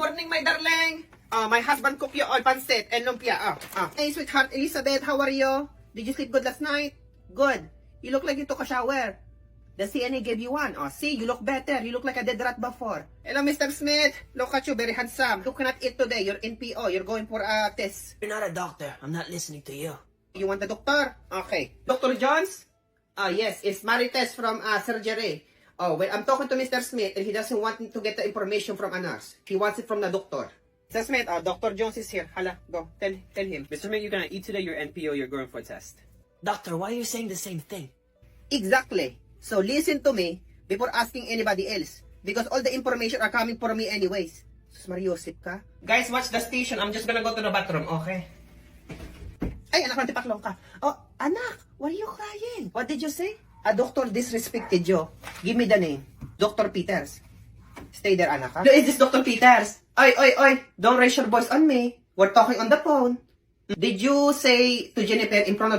morning, my darling. My husband cooked you all pancit and lumpia. Hey, sweetheart Elizabeth, how are you? Did you sleep good last night? Good. You look like you took a shower. The CNA gave you one. See, you look better. You look like a dead rat before. Hello, Mr. Smith. Look at you, very handsome. You cannot eat today. You're NPO. You're going for a test. You're not a doctor. I'm not listening to you. You want the doctor? Okay. Dr. Jones? Yes, it's Marites from surgery. Well, I'm talking to Mr. Smith and he doesn't want to get the information from a nurse. He wants it from the doctor. Mr. Smith, Dr. Jones is here. Hala, go. Tell him. Mr. Smith, you're gonna eat today, you're NPO, you're going for a test. Doctor, why are you saying the same thing? Exactly. So listen to me before asking anybody else. Because all the information are coming for me anyways. Sus Mariosip ka? Guys, watch the station. I'm just gonna go to the bathroom, okay? Ay, anak, nantipaklong ka. Oh, anak, why are you crying? What did you say? A doctor disrespected you. Give me the name. Dr. Peters. Stay there, anak, ha? Is this Dr. Peters? Oy. Don't raise your voice on me. We're talking on the phone. Did you say to Jennifer in front of the